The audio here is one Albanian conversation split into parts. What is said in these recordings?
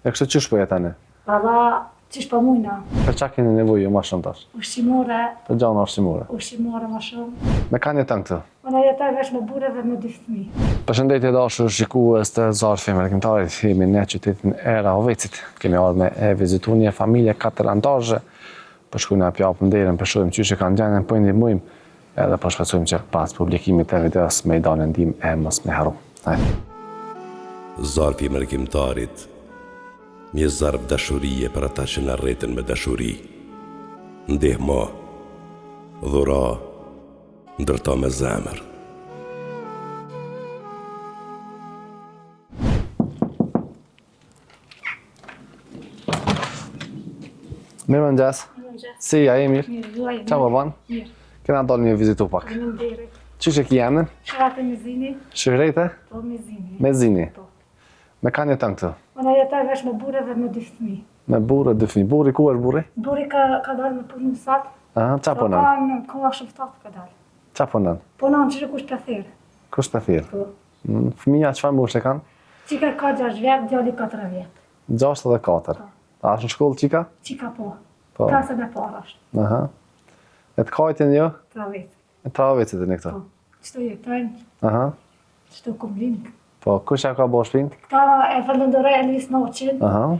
E kështë qysh po jetani? Valla, qysh po mujna? Për qa keni nevojë ma shumë tash? Ushqimore. Për gjana ushqimore? Ushqimore ma shumë. Me kanë jetën këtë? Unë jetoj veç me burë dhe me 2 fëmijë. Përshëndetje dashur shikues të Zarfi Mërkimtarit, jemi në qytetin e Rahovecit. Kemi ardhur me e vizitu një familje 4 antarësh. Po shkojmë na japim derën, po shohim çysh e kanë gjendën, po i ndihmojmë edhe po shpresojmë që pas publikimit të videos me i danë ndihmë e mos me harru. Zarfi Mërkimtarit, një zarf dashurie për ata që na rreten me dashuri. Ndihmo, dhuro, ndërto me zemër. Mirë mëngjes. Si, ja e mirë? Mirë, Qa po banë? Mirë. Kena dalë një vizitu pak. Faleminderit. Qysh e ki emrin? Shërate Mezini? Shëhrejte? Po, Mezini. Mezini. Po. Me kanë jetën këtë? Unë jetoj veç me burë dhe me 2 fëmijë. Me burë, 2 fëmijë. Burri ku është burri? Burri ka dalë me punë në sat. Aha, qa punon? Ka në koha shëftat ka dalë. Qa punon? Punon që kush të thirë. Kush të thirë? Po. Fëmija çfarë moshë kanë? Qika ka 6 vjetë, djali 4 vjetë. 6 dhe 4. A është në shkollë qika? Qika po. Po. Klasën e parë është. Aha. E të kajtin jo? 3 vjetë. E 3 vecit e një këto? Po. Qëto jetojnë, Aha. qëto kumblinë. Po, kush ja ka bo shpinë? Këta e falenderoj Elvis Noqin. Aha.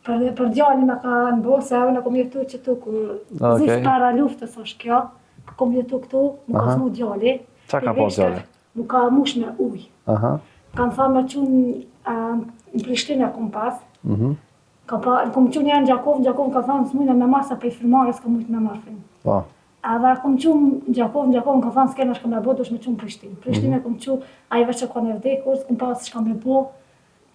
Për djali me ka në bo, se unë kom jetu që tu, zisë para luftës është kjo, kom jetu këtu, më ka smu djali. Qa ka po djali? Më ka mush me ujë. Aha. Kanë tha me qunë në Prishtinë kom pas. Kom qunë janë në Gjakov ka thanë s'mujnë me masa për i firmarës ka mujtë me marë film. Po. Edhe kom qunë Gjakov ka thanë s'kena shka me bo, dush me qunë Prishtinë. Prishtinë kom qunë, a i veç që ka në vdekur, s'kom pas shka me bo.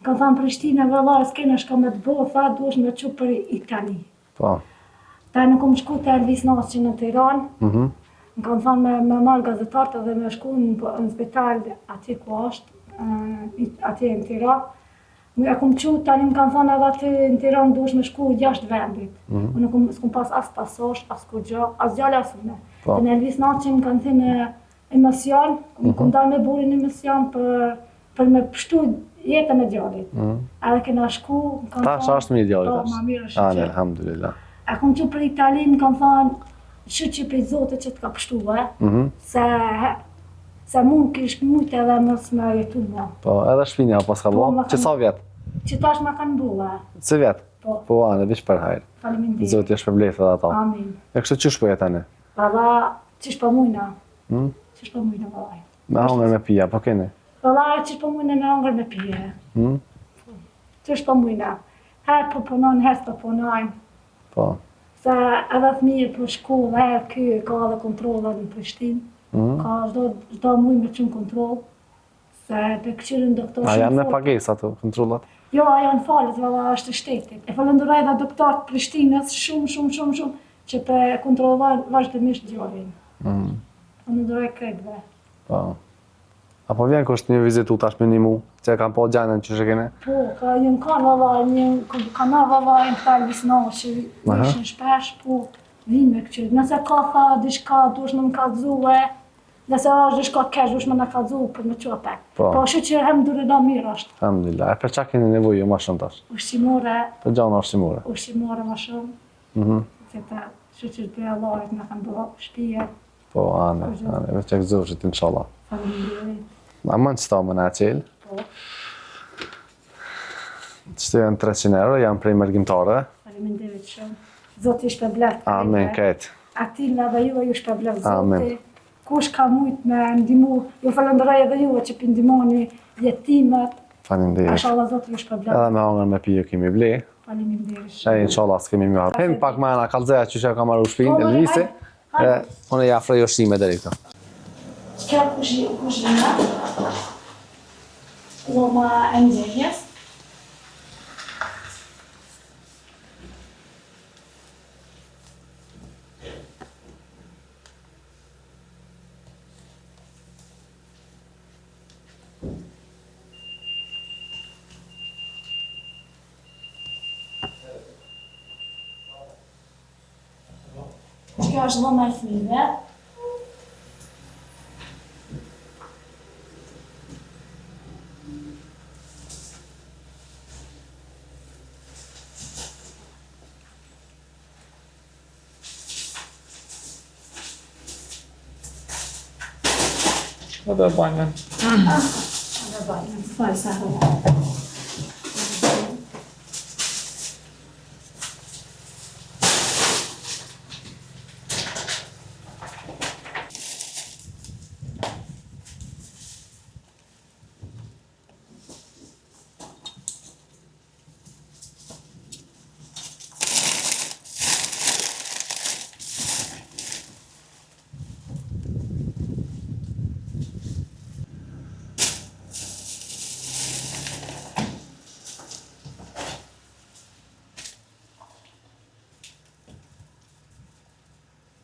Ka thanë Prishtinë, vëlla, s'kena shka me të bo, tha dush me qunë për Itali. Po. Ta në kom shku të Elvis Noqin në Tiranë. Më kanë thanë me marrë gazetartë dhe me shku në spital atje ku është, atje në Tiranë. E kom qu, tani më kanë thanë edhe aty në Tiranë dush me shku 6 vendit. Unë s'kom pas as pasosh, as kurgjo, as gjallë as une. Dhe në Elvis Noqin më kanë thënë emision, më kom dalë me burin emision për me pështu jetën e djallit. Edhe kena shku, më kanë Tash është mirë djallit po, tash. ma mirë është që. Alhamdulillah. E kom qu për Itali, më kanë thanë, që për zote që t'ka pështu, se mund kish mujtë edhe mos me jetu mua. Po, edhe shpinja pas ka bo? Që sa vjetë? Që tash ma kanë bua. Që vjetë? Po. Po, anë, vish për hajrë. Faleminderit. Zotë jesh për blethë dhe ata. Amin. E kështë qysh po jetani? Valla, qysh po mujna? Qysh po mujna, vallaj? Me hongër me pija, po keni? Valla, qysh po mujna me hongër me pije? Qysh po mujna? Herë po punon, herë po punojnë. Po. Se edhe fëmijët për shkollë, herë ky ka edhe kontrollat në Prishtinë. Ka çdo muj me qenë kontroll. Se të këqyrin doktor A janë me pagesë ato kontrollat? Jo, a janë falet, valla është shtetit. E falenderoj edhe doktorët Prishtinës shumë që të kontrollojnë vazhdimisht djalin. Falenderoj krejtve. Po. Apo vjen kështë një vizitu tash me një mu, që e kam po gjendën që shë kene? Po, ka një kanë valla, një kanal valla e në këta Elvis Noqi, ishin shpesh, po, vinë me këqyrit. Nëse ka tha diçka dush në më kallëzue, nëse është diçka kesh dush me në kallëzue për me qope. Po, shu që hem dure da mirë është. Alhamdulillah. E për qa keni nevojë ma shumë tash? Ushqimore. Për gjana ushqimore? Ushqimore ma shumë. Se ta, shu që të Allahit me kanë bërë shpije. Po, anë, veç e këzoshit, inshallah. Faleminderit. A mënë qëta më në qelë? Po. Qëtë janë 300 euro, janë prej mërgjimtare. Faleminderit shumë. Zoti ju shpërblet. Amen, këtë. Atina dhe ju shpërblet Zoti. Amen. Kush ka mujt me ndihmu, ju falenderoj edhe ju që ndihmoni jetimet. Faleminderit. Inshallah Zoti ju shpërblet. Edhe me hongër me pijë kemi ble. Faleminderit shumë. E inshallah s'kemi mi harë. Hem pak me ana kalzeja që që ka marru shpinë, Elvisi. Unë i afroj ushqime deri këto. Kjo kuzhina, loma e nxehjes. Kjo është loma e fëmijëve. Edhe banjën. Edhe bajnë, falë sa hëllë.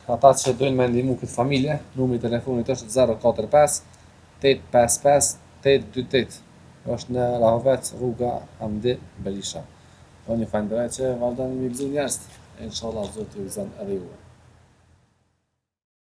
Ata që dojnë me ndihmu këtë familje, numri i telefonit është 045 855 828. Është në Rahovec, rruga Hamdi Berisha. Unë ju falenderoj që vazhdoni me gëzuar njerëz. Inshallah Zoti ju gëzon edhe juve.